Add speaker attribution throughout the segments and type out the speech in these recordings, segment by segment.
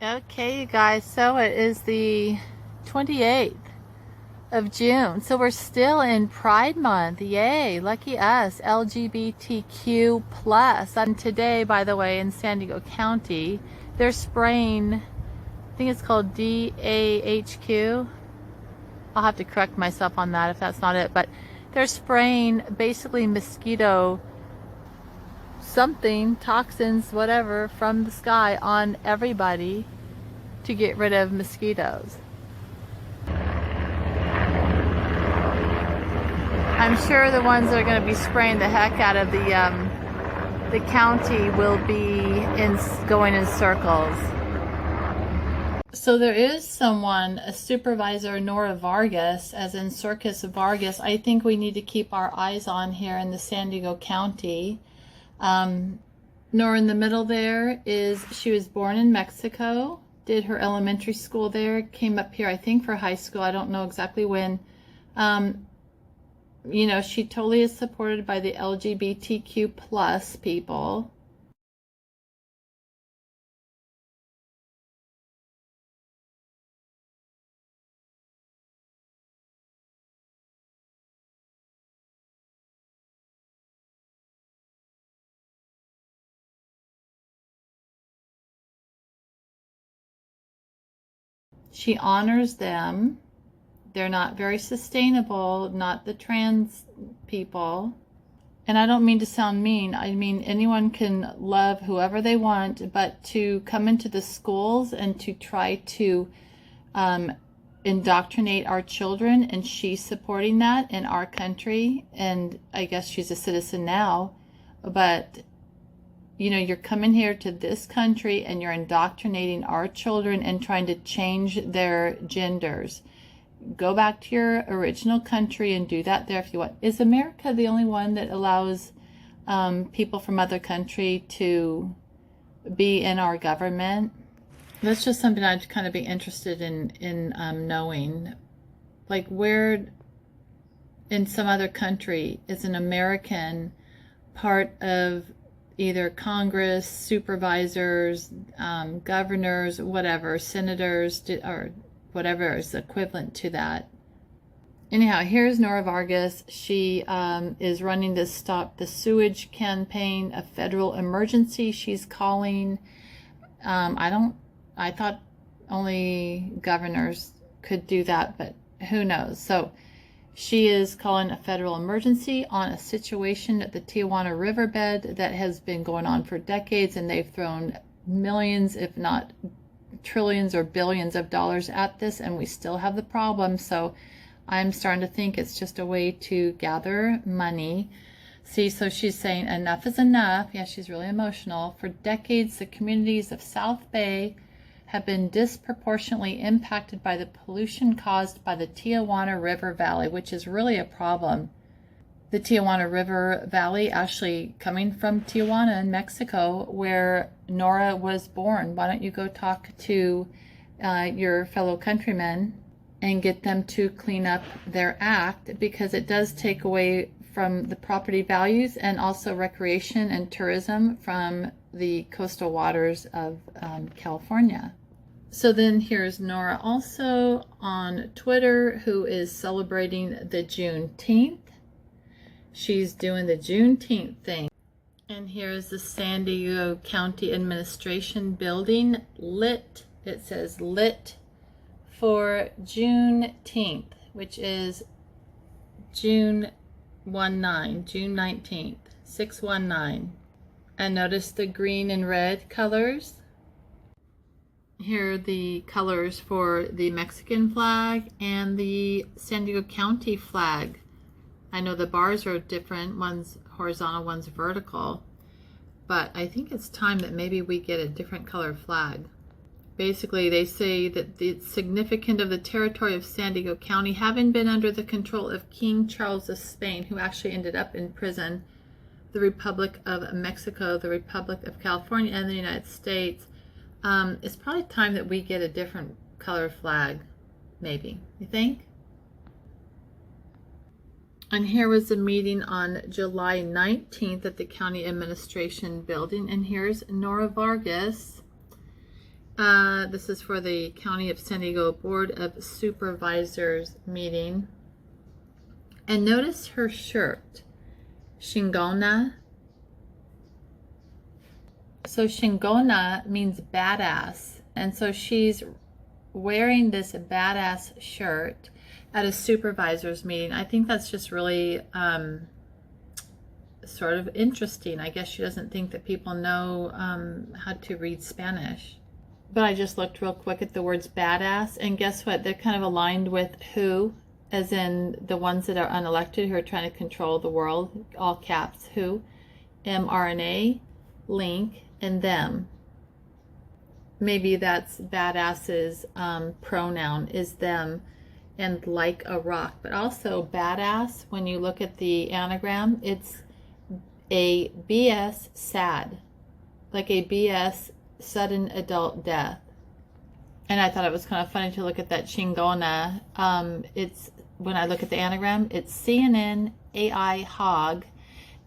Speaker 1: Okay, you guys, so it is the 28th of June. So we're still in Pride Month. Yay, lucky us, LGBTQ plus. And today, by the way, in San Diego County, they're spraying, I think it's called DAHQ. I'll have to correct myself on that if that's not it, but they're spraying basically mosquito something, toxins, whatever, from the sky on everybody to get rid of mosquitoes. I'm sure the ones that are going to be spraying the heck out of the county will be going in circles. So there is someone, a supervisor, Nora Vargas, as in Circus Vargas, I think we need to keep our eyes on here in the San Diego County. Nora in the middle there she was born in Mexico, did her elementary school there, came up here I think for high school, I don't know exactly when. You know, she totally is supported by the LGBTQ plus people. She honors them. They're not very sustainable, not the trans people. And I don't mean to sound mean. I mean, anyone can love whoever they want, but to come into the schools and to try to indoctrinate our children, and she's supporting that in our country, and I guess she's a citizen now, but you know, you're coming here to this country and you're indoctrinating our children and trying to change their genders. Go back to your original country and do that there if you want. Is America the only one that allows people from other country to be in our government? That's just something I'd kind of be interested in knowing. Like, where in some other country is an American part of either Congress, supervisors, governors, whatever, senators, or whatever is equivalent to that. Anyhow, here's Nora Vargas. She is running this Stop the Sewage campaign, a federal emergency she's calling. I thought only governors could do that, but who knows? So she is calling a federal emergency on a situation at the Tijuana riverbed that has been going on for decades, and they've thrown millions, if not trillions or billions of dollars at this, and we still have the problem. So I'm starting to think it's just a way to gather money. See, so she's saying enough is enough. Yeah, she's really emotional. For decades, the communities of South Bay have been disproportionately impacted by the pollution caused by the Tijuana River Valley, which is really a problem. The Tijuana River Valley actually coming from Tijuana in Mexico, where Nora was born. Why don't you go talk to your fellow countrymen and get them to clean up their act, because it does take away from the property values and also recreation and tourism from the coastal waters of California. So then here's Nora also on Twitter, who is celebrating the Juneteenth. She's doing the Juneteenth thing. And here's the San Diego County Administration building lit. It says lit for Juneteenth, which is June 19th, 619. And notice the green and red colors. Here are the colors for the Mexican flag and the San Diego County flag. I know the bars are different, one's horizontal, one's vertical, but I think it's time that maybe we get a different color flag. Basically, they say that it's significant of the territory of San Diego County having been under the control of King Charles of Spain, who actually ended up in prison, the Republic of Mexico, the Republic of California, and the United States. It's probably time that we get a different color flag, maybe. You think? And here was a meeting on July 19th at the County Administration building. And here's Nora Vargas. This is for the County of San Diego Board of Supervisors meeting. And notice her shirt, Shingona. So Shingona means badass. And so she's wearing this badass shirt at a supervisors meeting. I think that's just really sort of interesting. I guess she doesn't think that people know how to read Spanish. But I just looked real quick at the words badass, and guess what? They're kind of aligned with who, as in the ones that are unelected who are trying to control the world, all caps, who, mRNA, link, and them. Maybe that's badass's pronoun is them, and like a rock. But also badass, when you look at the anagram, it's a BS sad, like a BS sudden adult death. And I thought it was kind of funny to look at that chingona. It's, when I look at the anagram, it's CNN AI hog.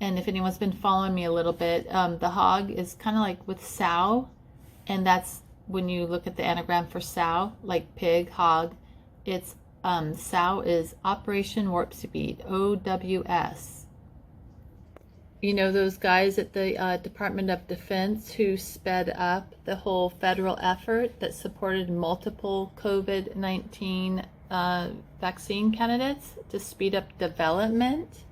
Speaker 1: And if anyone's been following me a little bit, the hog is kind of like with sow, and that's when you look at the anagram for sow, like pig, hog, it's sow is Operation Warp Speed, OWS. You know those guys at the Department of Defense who sped up the whole federal effort that supported multiple COVID-19 vaccine candidates to speed up development?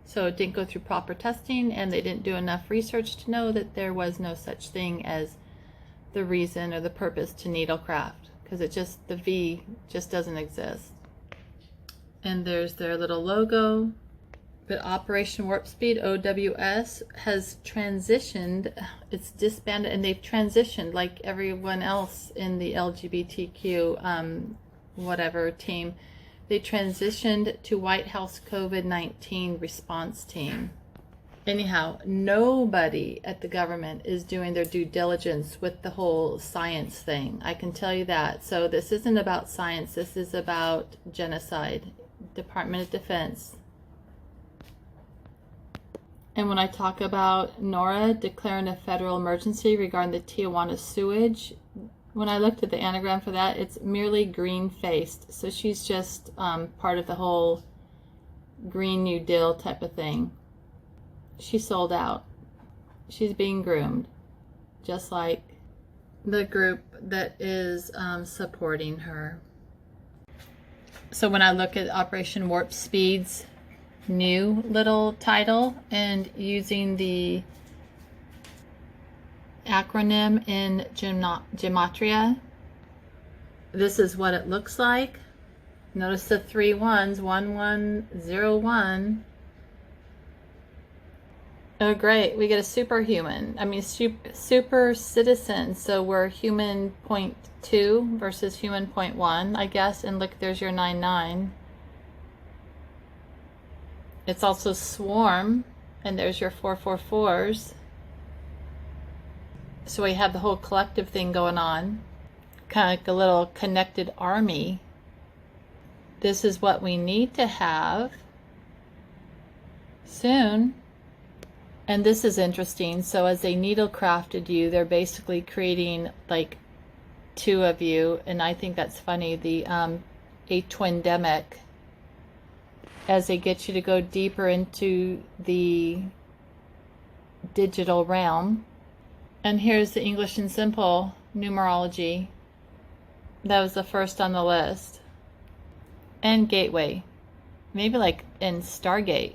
Speaker 1: So it didn't go through proper testing, and they didn't do enough research to know that there was no such thing as the reason or the purpose to needlecraft, because it just, the V just doesn't exist. And there's their little logo. But Operation Warp Speed, OWS, has transitioned, it's disbanded, and they've transitioned like everyone else in the LGBTQ whatever team. They transitioned to White House COVID-19 response team. Anyhow, nobody at the government is doing their due diligence with the whole science thing. I can tell you that. So this isn't about science. This is about genocide. Department of Defense. And when I talk about Nora declaring a federal emergency regarding the Tijuana sewage, when I looked at the anagram for that, it's merely green-faced. So she's just part of the whole Green New Deal type of thing. She's sold out. She's being groomed, just like the group that is supporting her. So when I look at Operation Warp Speed's new little title and using the acronym in gematria, this is what it looks like. Notice the 3 1s, 1101. Oh great, we get a superhuman, I mean super citizen, so we're human 0.2 versus human 0.1, I guess. And look, there's your 99. It's also swarm, and there's your 444s. So we have the whole collective thing going on, kind of like a little connected army. This is what we need to have soon. And this is interesting. So as they needle crafted you, they're basically creating like 2 of you, and I think that's funny, the a twindemic, as they get you to go deeper into the digital realm. And here's the English and Simple numerology. That was the first on the list. And Gateway. Maybe like in Stargate.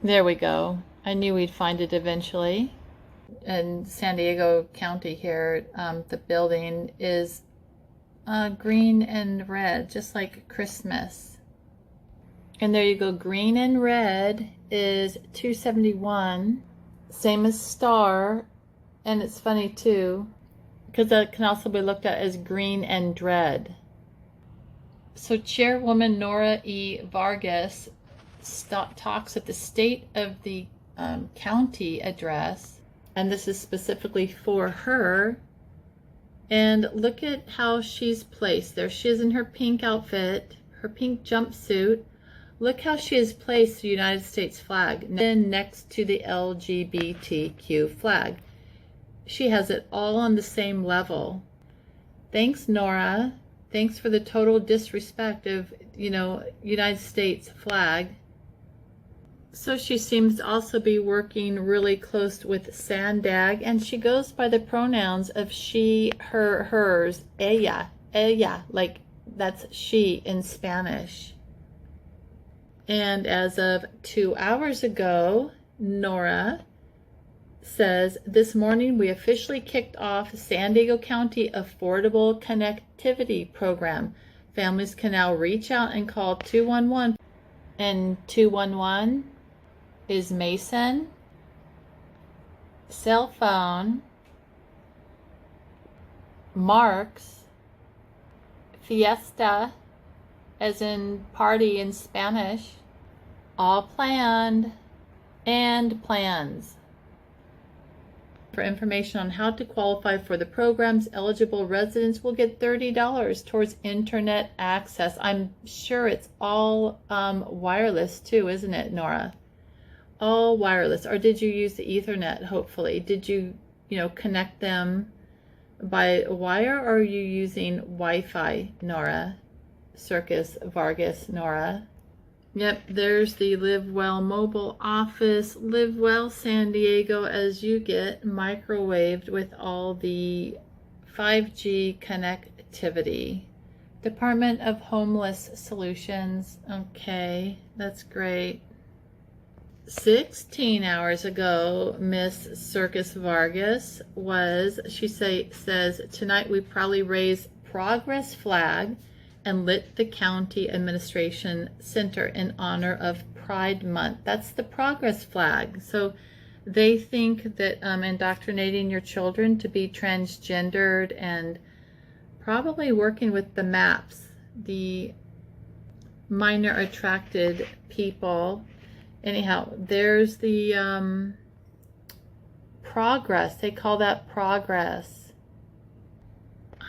Speaker 1: There we go. I knew we'd find it eventually. In San Diego County here, the building is green and red, just like Christmas. And there you go, green and red is 271, same as star. And it's funny too, because that can also be looked at as green and dread. So Chairwoman Nora Vargas talks at the State of the County address, and this is specifically for her. And look at how she's placed. There she is in her pink outfit, her pink jumpsuit. Look how she has placed the United States flag, then next to the LGBTQ flag. She has it all on the same level. Thanks, Nora. Thanks for the total disrespect of, United States flag. So she seems to also be working really close with Sandag, and she goes by the pronouns of she, her, hers, ella, like that's she in Spanish. And as of 2 hours ago, Nora says, this morning we officially kicked off San Diego County Affordable Connectivity Program. Families can now reach out and call 211, and 211 is Mason, cell phone, Marks, fiesta, as in party in Spanish, all planned, and plans. For information on how to qualify for the programs, eligible residents will get $30 towards internet access. I'm sure it's all wireless too, isn't it, Nora? All wireless. Or did you use the Ethernet, hopefully? Did you, connect them by wire, or are you using Wi-Fi, Nora? Circus Vargas, Nora. Yep, there's the Live Well mobile office. Live Well San Diego, as you get microwaved with all the 5G connectivity. Department of Homeless Solutions. Okay, that's great. 16 hours ago, Miss Circus Vargas says, tonight we proudly raise progress flag and lit the county administration center in honor of Pride Month. That's the progress flag. So they think that indoctrinating your children to be transgendered and probably working with the MAPS, the minor attracted people. Anyhow, there's the progress. They call that progress.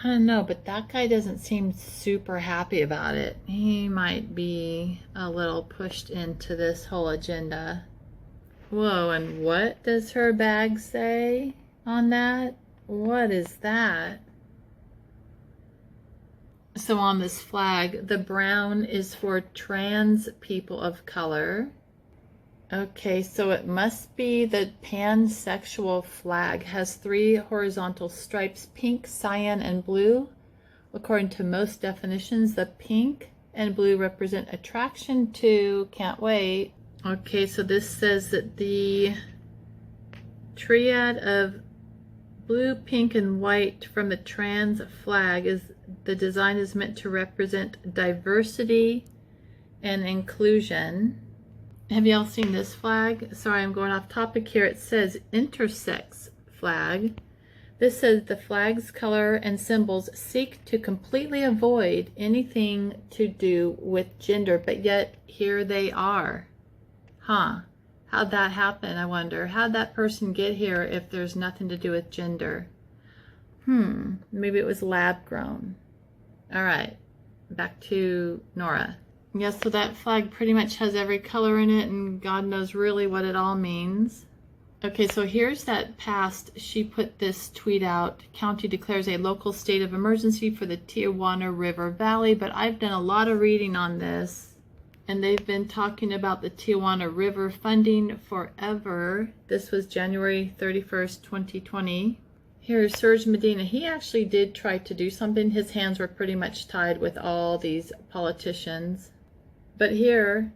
Speaker 1: I don't know, but that guy doesn't seem super happy about it. He might be a little pushed into this whole agenda. Whoa, and what does her bag say on that? What is that? So on this flag, the brown is for trans people of color. Okay, so it must be the pansexual flag. Has 3 horizontal stripes, pink, cyan, and blue. According to most definitions, the pink and blue represent attraction to, can't wait. Okay, so this says that the triad of blue, pink, and white from the trans flag is the design is meant to represent diversity and inclusion. Have y'all seen this flag? Sorry, I'm going off topic here. It says intersex flag. This says the flag's color and symbols seek to completely avoid anything to do with gender, but yet here they are. Huh. How'd that happen, I wonder? How'd that person get here if there's nothing to do with gender? Maybe it was lab grown. All right, back to Nora. Yes, so that flag pretty much has every color in it, and God knows really what it all means. Okay, so here's that past. She put this tweet out. County declares a local state of emergency for the Tijuana River Valley, but I've done a lot of reading on this, and they've been talking about the Tijuana River funding forever. This was January 31st, 2020. Here's Serge Medina. He actually did try to do something. His hands were pretty much tied with all these politicians. But here,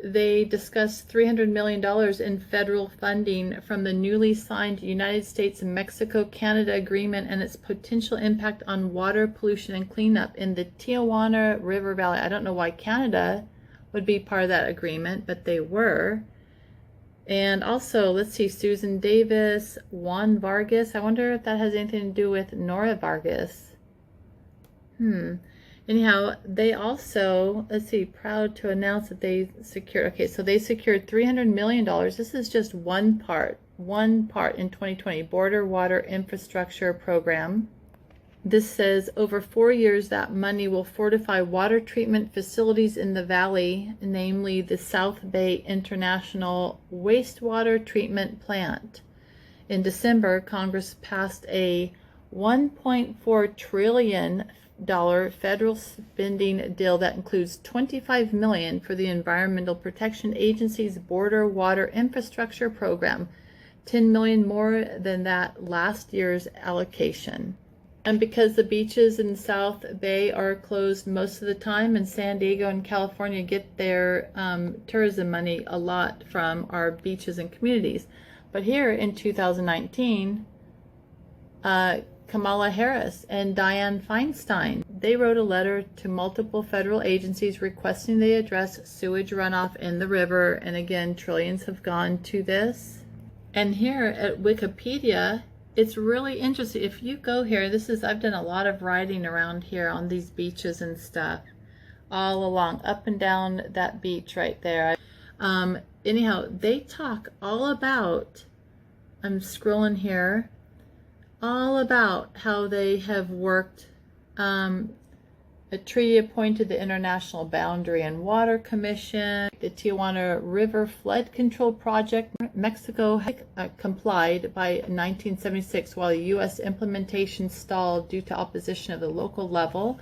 Speaker 1: they discussed $300 million in federal funding from the newly signed United States and Mexico-Canada agreement and its potential impact on water pollution and cleanup in the Tijuana River Valley. I don't know why Canada would be part of that agreement, but they were. And also, let's see, Susan Davis, Juan Vargas. I wonder if that has anything to do with Nora Vargas. Anyhow, they also, let's see, proud to announce that they secured, okay, so they secured $300 million. This is just one part in 2020, Border Water Infrastructure Program. This says over 4 years that money will fortify water treatment facilities in the valley, namely the South Bay International Wastewater Treatment Plant. In December, Congress passed a $1.4 trillion federal spending deal that includes $25 million for the Environmental Protection Agency's Border Water Infrastructure Program, $10 million more than that last year's allocation. And because the beaches in South Bay are closed most of the time, and San Diego and California get their tourism money a lot from our beaches and communities. But here in 2019, Kamala Harris and Dianne Feinstein, they wrote a letter to multiple federal agencies requesting they address sewage runoff in the river. And again, trillions have gone to this. And here at Wikipedia, it's really interesting. If you go here, I've done a lot of writing around here on these beaches and stuff, all along, up and down that beach right there. Anyhow, they talk all about, I'm scrolling here, all about how they have worked, a treaty appointed the International Boundary and Water Commission, the Tijuana River Flood Control Project. Mexico complied by 1976 while the U.S. implementation stalled due to opposition of the local level.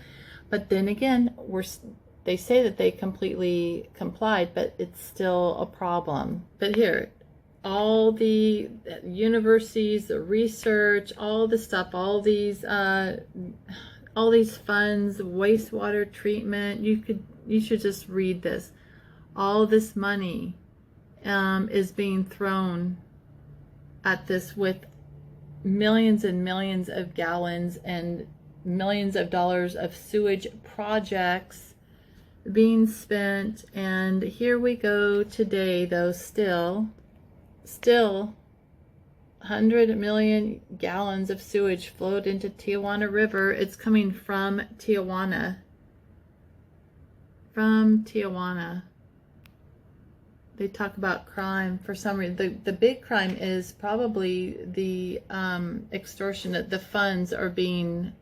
Speaker 1: But then again, they say that they completely complied, but it's still a problem. But here, all the universities, the research, all the stuff, all these funds, wastewater treatment, you should just read this. All this money is being thrown at this, with millions and millions of gallons and millions of dollars of sewage projects being spent. And here we go today, though, still 100 million gallons of sewage flowed into Tijuana River. It's coming from Tijuana. From Tijuana. They talk about crime for some reason. The big crime is probably the extortion, that the funds are being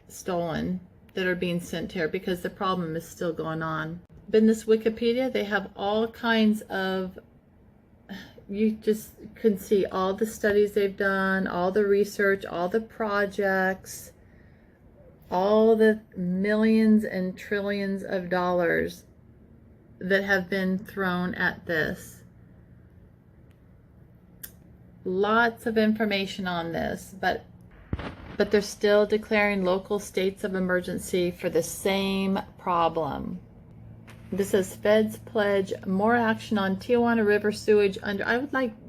Speaker 1: stolen that are being sent here, because the problem is still going on. But in this Wikipedia, they have all kinds of, you just can see all the studies they've done, all the research, all the projects, all the millions and trillions of dollars that have been thrown at this. Lots of information on this, but they're still declaring local states of emergency for the same problem. This says feds pledge more action on Tijuana River sewage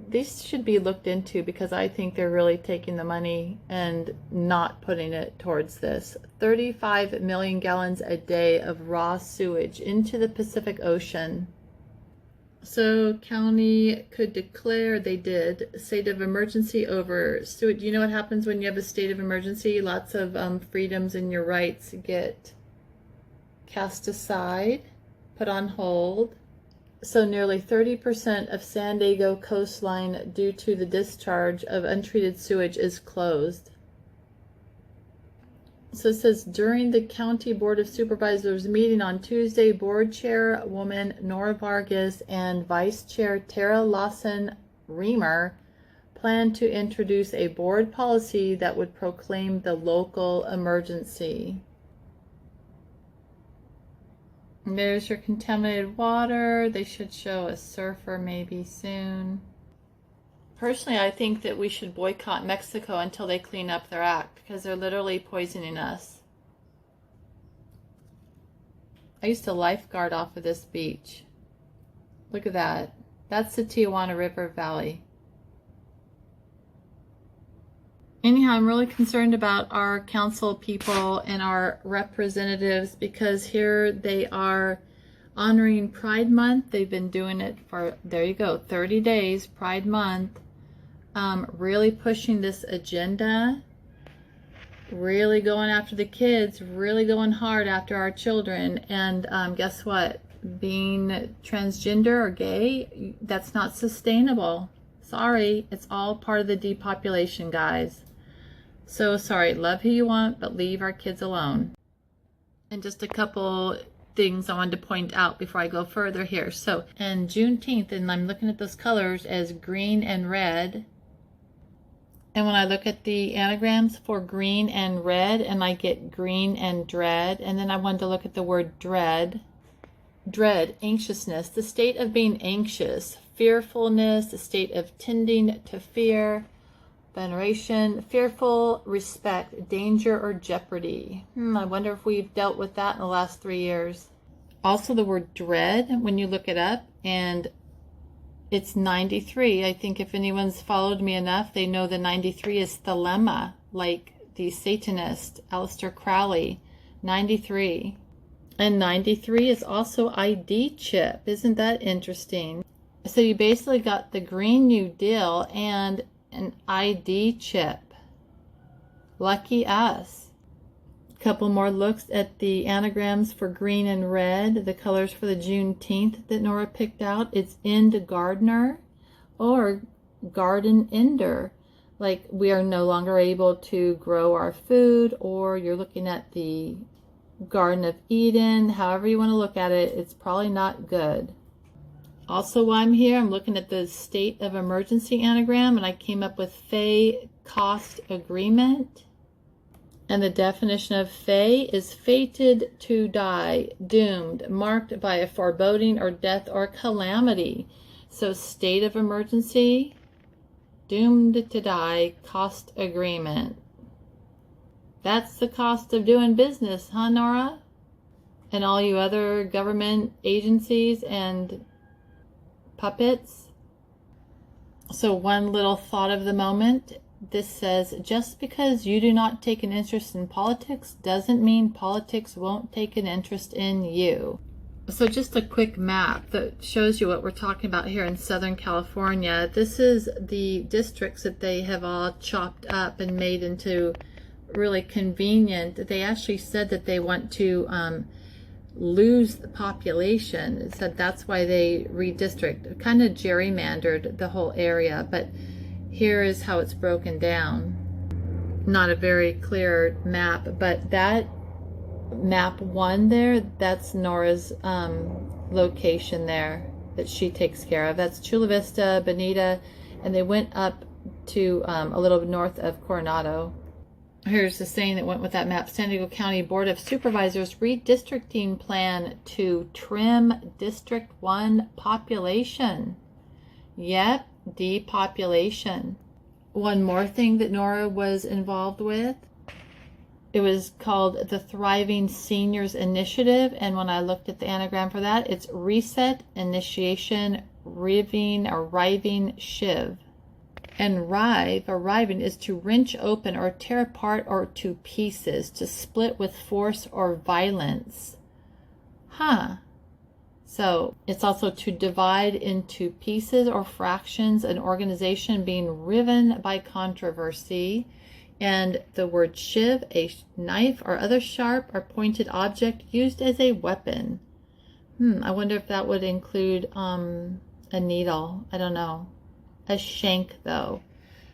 Speaker 1: these should be looked into, because I think they're really taking the money and not putting it towards this. 35 million gallons a day of raw sewage into the Pacific Ocean. So county could declare, they did, state of emergency over sewage. You know what happens when you have a state of emergency? Lots of freedoms and your rights get cast aside, put on hold. So nearly 30% of San Diego coastline, due to the discharge of untreated sewage, is closed. So it says, during the County Board of Supervisors meeting on Tuesday, Board Chairwoman Nora Vargas and Vice Chair Tara Lawson-Reamer planned to introduce a board policy that would proclaim the local emergency. And there's your contaminated water. They should show a surfer maybe soon. Personally, I think that we should boycott Mexico until they clean up their act, because they're literally poisoning us. I used to lifeguard off of this beach. Look at that. That's the Tijuana River Valley. Anyhow, I'm really concerned about our council people and our representatives, because here they are honoring Pride Month. They've been doing it for, there you go, 30 days, Pride Month. Really pushing this agenda, really going after the kids, really going hard after our children. And guess what? Being transgender or gay, that's not sustainable. Sorry, it's all part of the depopulation, guys. So sorry, love who you want, but leave our kids alone. And just a couple things I wanted to point out before I go further here. So, and Juneteenth, and I'm looking at those colors as green and red. And when I look at the anagrams for green and red, and I get green and dread, and then I wanted to look at the word dread. Dread, anxiousness, the state of being anxious, fearfulness, the state of tending to fear, veneration, fearful, respect, danger, or jeopardy. I wonder if we've dealt with that in the last 3 years. Also the word dread, when you look it up, and it's 93. I think if anyone's followed me enough, they know the 93 is thelema, like the Satanist, Aleister Crowley, 93. And 93 is also ID chip. Isn't that interesting? So you basically got the Green New Deal and an ID chip. Lucky us. Couple more looks at the anagrams for green and red, the colors for the Juneteenth that Nora picked out. It's end gardener or garden ender. Like we are no longer able to grow our food, or you're looking at the Garden of Eden. However you want to look at it, it's probably not good. Also, while I'm here, I'm looking at the state of emergency anagram, and I came up with Fey cost agreement. And the definition of Fey is fated to die, doomed, marked by a foreboding or death or calamity. So state of emergency, doomed to die, cost agreement. That's the cost of doing business, huh, Nora? And all you other government agencies and puppets. So one little thought of the moment. This says, just because you do not take an interest in politics doesn't mean politics won't take an interest in you. So just a quick map that shows you what we're talking about here in Southern California. This is the districts that they have all chopped up and made into really convenient. They actually said that they want to lose the population. It said that's why they redistrict, kind of gerrymandered the whole area, but here is how it's broken down. Not a very clear map, but that map 1 there, that's Nora's location there that she takes care of. That's Chula Vista, Bonita, and they went up to a little north of Coronado. Here's the saying that went with that map. San Diego County Board of Supervisors redistricting plan to trim District 1 population. Yep, depopulation. One more thing that Nora was involved with, it was called the Thriving Seniors Initiative, and when I looked at the anagram for that, it's reset, initiation, riving shiv. And rive, or riving, is to wrench open or tear apart or to pieces, to split with force or violence. Huh. So it's also to divide into pieces or fractions, an organization being riven by controversy. And the word shiv, a knife or other sharp or pointed object used as a weapon. I wonder if that would include a needle. I don't know. A shank though.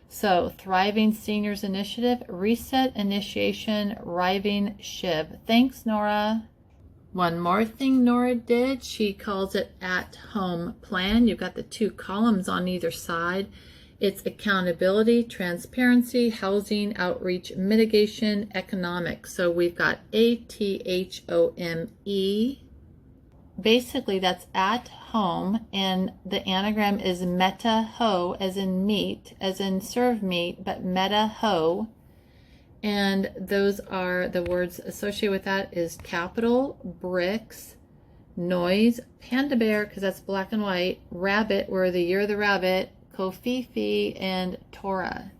Speaker 1: So Thriving Seniors Initiative, reset, initiation, riving shiv. Thanks, Nora. One more thing Nora did, she calls it at-home plan. You've got the 2 columns on either side. It's accountability, transparency, housing, outreach, mitigation, economics. So we've got ATHOME. Basically, that's at home, and the anagram is meta-ho, as in meat, as in serve meat, but meta-ho. And those are the words associated with that is capital, bricks, noise, panda bear, because that's black and white, rabbit, where the year of the rabbit, kofifi, and Torah.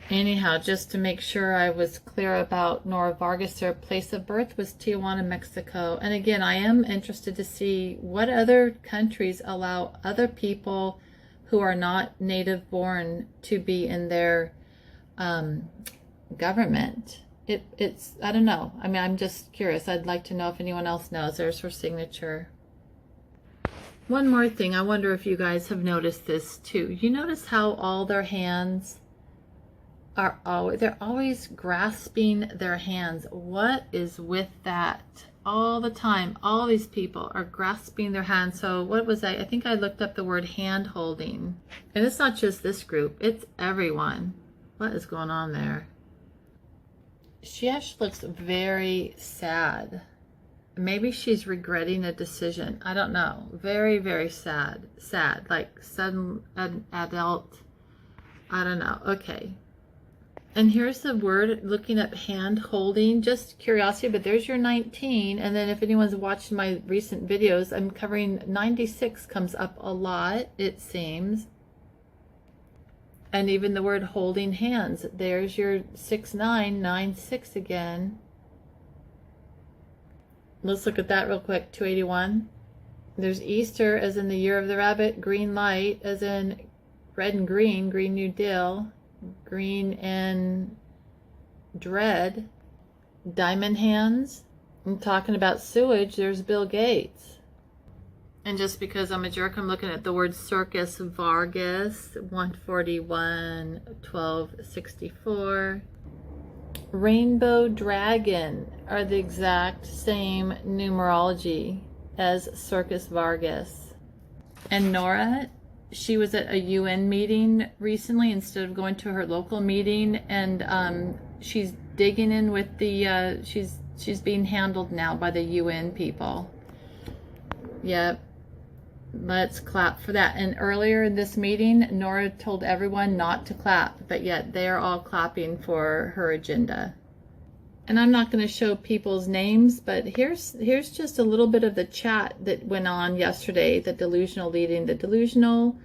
Speaker 1: Anyhow, just to make sure I was clear about Nora Vargas, her place of birth was Tijuana, Mexico. And again, I am interested to see what other countries allow other people who are not native born to be in their government. It's I don't know. I mean, I'm just curious. I'd like to know if anyone else knows. There's her signature. One more thing. I wonder if you guys have noticed this too. You notice how all their hands are always, they're always grasping their hands. What is with that? all the time. All these people are grasping their hands. So what was I think I looked up the word hand holding. And it's not just this group, it's everyone. What is going on there? She actually looks very sad. Maybe she's regretting a decision. I don't know. Very, very sad. Sad. Like sudden adult. I don't know. Okay. And here's the word, looking up hand holding, just curiosity, but there's your 19. And then if anyone's watched my recent videos, I'm covering 96 comes up a lot, it seems. And even the word holding hands. There's your 6996 again. Let's look at that real quick. 281. There's Easter as in the year of the rabbit. Green light as in red and green. Green New Deal. Green and dread. Diamond hands. I'm talking about sewage. There's Bill Gates. And just because I'm a jerk, I'm looking at the word Circus Vargas. 141, 1264. Rainbow Dragon are the exact same numerology as Circus Vargas. And Nora, she was at a UN meeting recently instead of going to her local meeting, and she's digging in with the she's being handled now by the UN people. Yep. Let's clap for that. And earlier in this meeting, Nora told everyone not to clap, but yet they are all clapping for her agenda. And I'm not going to show people's names, but here's just a little bit of the chat that went on yesterday. The delusional leading the delusional,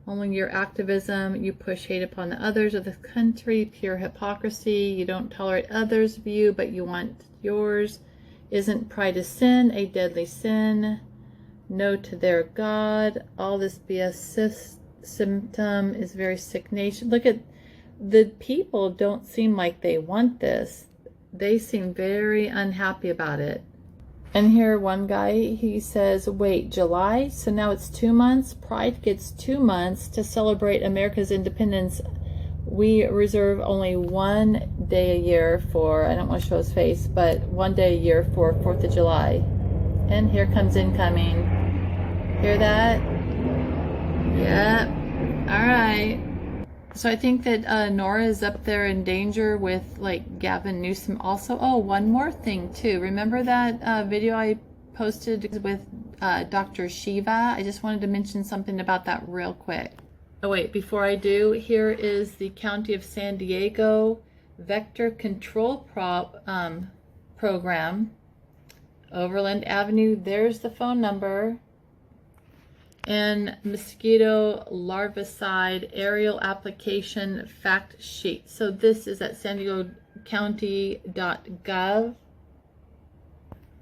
Speaker 1: only your activism, you push hate upon the others of the country, pure hypocrisy, you don't tolerate others' view, but you want yours. Isn't pride a sin, a deadly sin? No to their God. All this BS symptom is very sick nation. Look at the people, don't seem like they want this. They seem very unhappy about it. And here one guy, he says, wait, July? So now it's 2 months? Pride gets 2 months to celebrate America's independence. We reserve only 1 day a year for, I don't want to show his face, but 1 day a year for 4th of July. And here comes incoming. Hear that? Yep. All right. So I think that Nora is up there in danger with like Gavin Newsom also. Oh, one more thing too. Remember that video I posted with Dr. Shiva? I just wanted to mention something about that real quick. Oh wait, before I do, here is the County of San Diego Vector Control Program. Overland Avenue, there's the phone number. And mosquito larvicide aerial application fact sheet. So this is at san diego county.gov.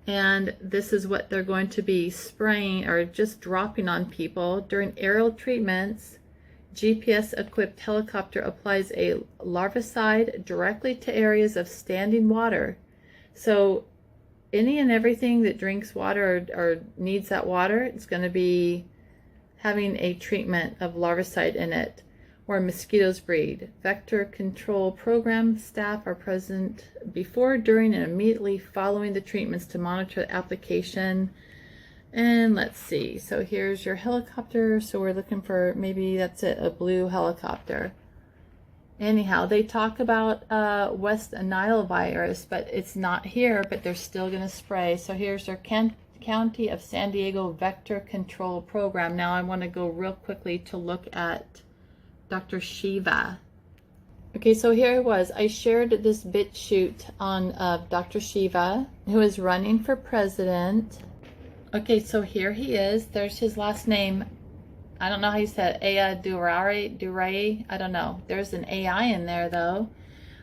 Speaker 1: And this is what they're going to be spraying or just dropping on people. During aerial treatments, GPS-equipped helicopter applies a larvicide directly to areas of standing water. So any and everything that drinks water or needs that water, it's going to be having a treatment of larvicide in it, where mosquitoes breed. Vector control program staff are present before, during, and immediately following the treatments to monitor the application. And let's see, so here's your helicopter. So we're looking for, maybe that's it, a blue helicopter. Anyhow, they talk about West Nile virus, but it's not here, but they're still going to spray. So here's their County of San Diego Vector Control Program. Now I want to go real quickly to look at Dr. Shiva. Okay, so here it was. I shared this bit shoot on Dr. Shiva, who is running for president. Okay, so here he is. There's his last name. I don't know how you said it. Aya Duray. I don't know. There's an AI in there though.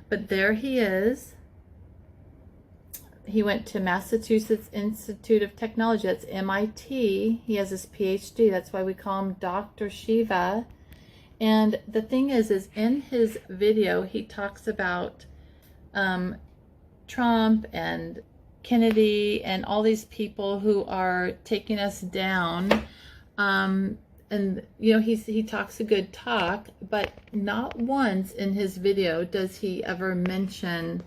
Speaker 1: But there he is. He went to Massachusetts Institute of Technology. That's MIT. He has his PhD. That's why we call him Dr. Shiva. And the thing is in his video, he talks about Trump and Kennedy and all these people who are taking us down. And, you know, he talks a good talk, but not once in his video does he ever mention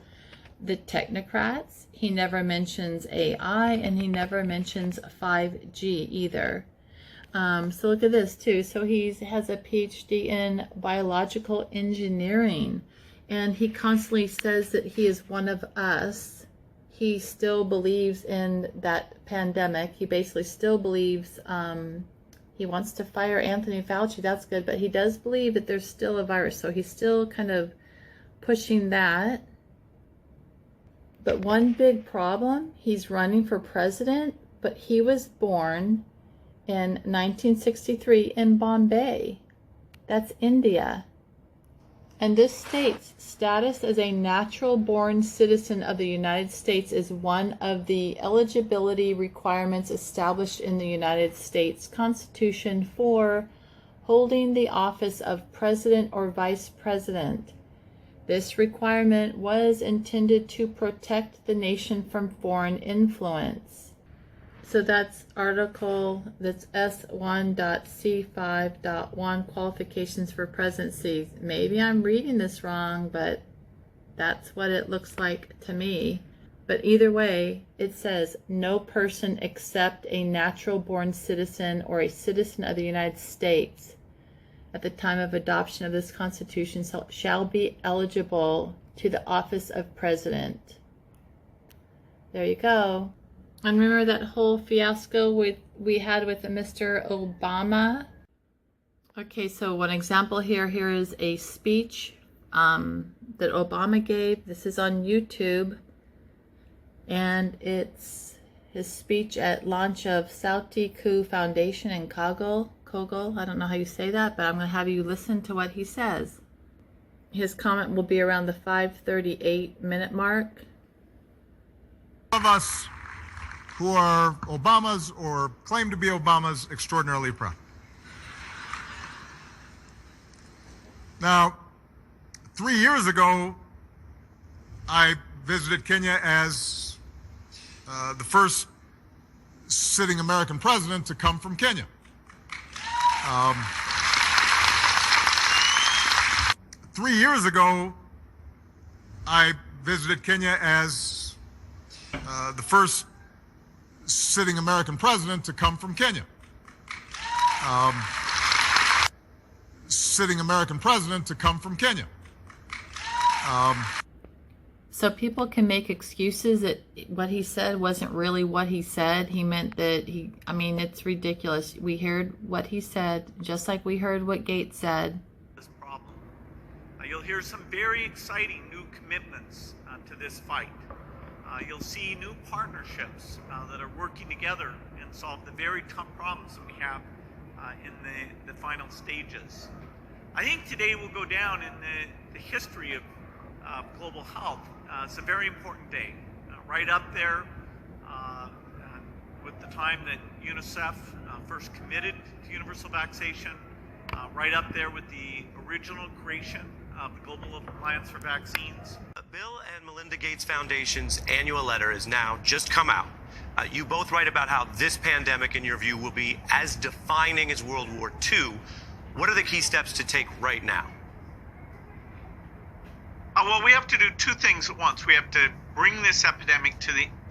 Speaker 1: the technocrats. He never mentions AI, and he never mentions 5G either. So look at this too. So he has a PhD in biological engineering, and he constantly says that he is one of us. He still believes in that pandemic. He basically still believes, he wants to fire Anthony Fauci. That's good, but he does believe that there's still a virus. So he's still kind of pushing that. But one big problem, he's running for president, but he was born in 1963 in Bombay. That's India. And this state's status as a natural-born citizen of the United States is one of the eligibility requirements established in the United States Constitution for holding the office of president or vice president. This requirement was intended to protect the nation from foreign influence. So that's that's S1.C5.1, qualifications for presidency. Maybe I'm reading this wrong, but that's what it looks like to me. But either way, it says no person except a natural-born citizen or a citizen of the United States at the time of adoption of this Constitution shall be eligible to the office of president. There you go. And remember that whole fiasco we had with Mr. Obama? Okay, so one example here is a speech that Obama gave. This is on YouTube. And it's his speech at launch of Sauti Ku Foundation in Kogel. I don't know how you say that, but I'm going to have you listen to what he says. His comment will be around the 5:38-minute mark.
Speaker 2: All of us who are Obamas or claim to be Obamas extraordinarily proud. Now, 3 years ago, I visited Kenya as the first sitting American president to come from Kenya. 3 years ago, I visited Kenya as the first sitting American president to come from Kenya. Sitting American president to come from Kenya.
Speaker 1: So people can make excuses that what he said wasn't really what he said. He meant that it's ridiculous. We heard what he said, just like we heard what Gates said.
Speaker 3: This problem. You'll hear some very exciting new commitments to this fight. You'll see new partnerships that are working together and solve the very tough problems that we have in the final stages. I think today will go down in the history of global health. It's a very important day, right up there with the time that UNICEF first committed to universal vaccination, right up there with the original creation of the Global Alliance for Vaccines.
Speaker 4: Bill and Melinda Gates Foundation's annual letter has now just come out. You both write about how this pandemic, in your view, will be as defining as World War II. What are the key steps to take right now?
Speaker 3: Well, we have to do two things at once. We have to bring this epidemic to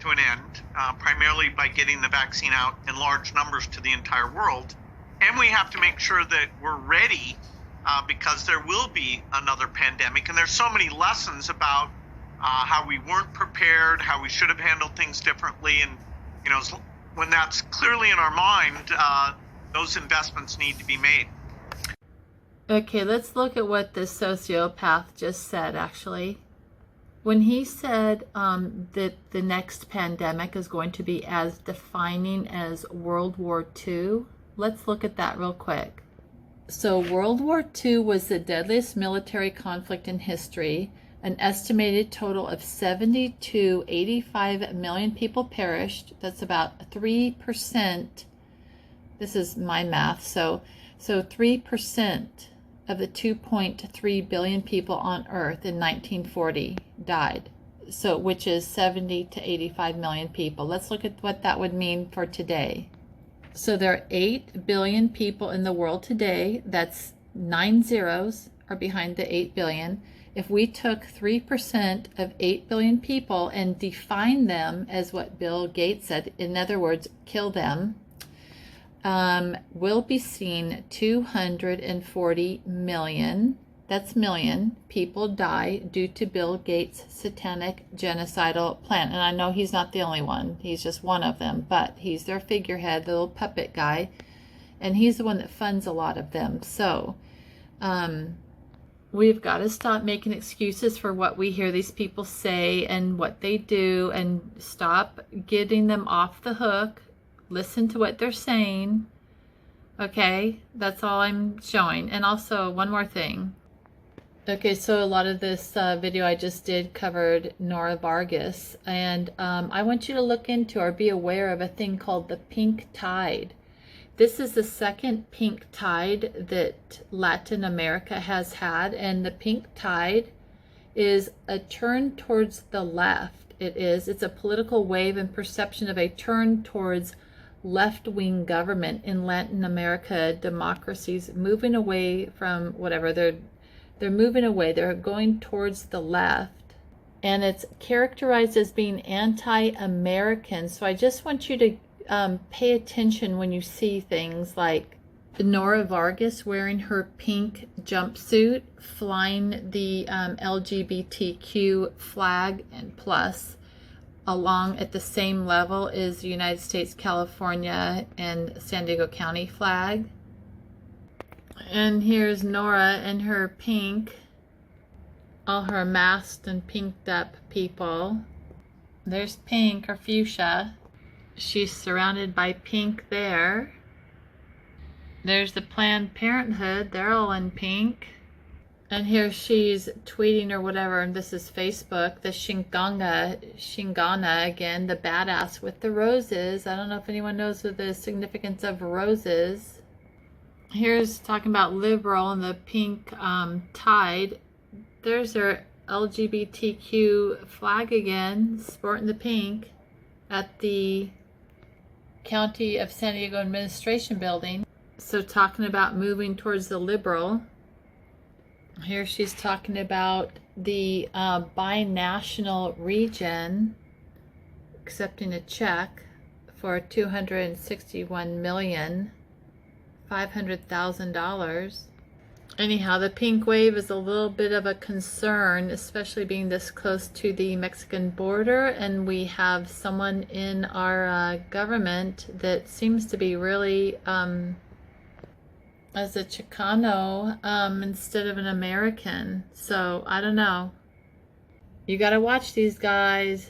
Speaker 3: an end, primarily by getting the vaccine out in large numbers to the entire world. And we have to make sure that we're ready because there will be another pandemic. And there's so many lessons about how we weren't prepared, how we should have handled things differently. And, when that's clearly in our mind, those investments need to be made.
Speaker 1: Okay, let's look at what this sociopath just said, actually. When he said that the next pandemic is going to be as defining as World War II, let's look at that real quick. So World War II was the deadliest military conflict in history. An estimated total of 70 to 85 million people perished. That's about 3%. This is my math. So 3% of the 2.3 billion people on Earth in 1940 died. So, which is 70 to 85 million people. Let's look at what that would mean for today. So there are 8 billion people in the world today. That's 9 zeros are behind the 8 billion. If we took 3% of 8 billion people and defined them as what Bill Gates said, in other words, kill them, we'll be seeing 240 million, that's million, people die due to Bill Gates' satanic genocidal plan. And I know he's not the only one. He's just one of them, but he's their figurehead, the little puppet guy. And he's the one that funds a lot of them. So, we've got to stop making excuses for what we hear these people say and what they do, and stop getting them off the hook. Listen to what they're saying. Okay, that's all I'm showing. And also, one more thing. Okay, so a lot of this video I just did covered Nora Vargas. And I want you to look into or be aware of a thing called the pink tide. This is the second pink tide that Latin America has had, and the pink tide is a turn towards the left. It's a political wave and perception of a turn towards left-wing government in Latin America, democracies moving away from whatever. They're moving away. They're going towards the left. And it's characterized as being anti-American. So I just want you to pay attention when you see things like Nora Vargas wearing her pink jumpsuit, flying the LGBTQ flag and plus along at the same level as the United States, California, and San Diego County flag. And here's Nora in her pink, all her masked and pinked up people. There's pink or fuchsia. She's surrounded by pink there. There's the Planned Parenthood. They're all in pink. And here she's tweeting or whatever, and this is Facebook, the Shingana again, the badass with the roses. I don't know if anyone knows what the significance of roses. Here's talking about liberal and the pink tide. There's her LGBTQ flag again, sporting the pink at the County of San Diego Administration Building. So talking about moving towards the liberal. Here she's talking about the binational region accepting a check for $261,500,000. Anyhow, the pink wave is a little bit of a concern, especially being this close to the Mexican border, and we have someone in our government that seems to be really as a Chicano instead of an American. So I don't know. You gotta watch these guys.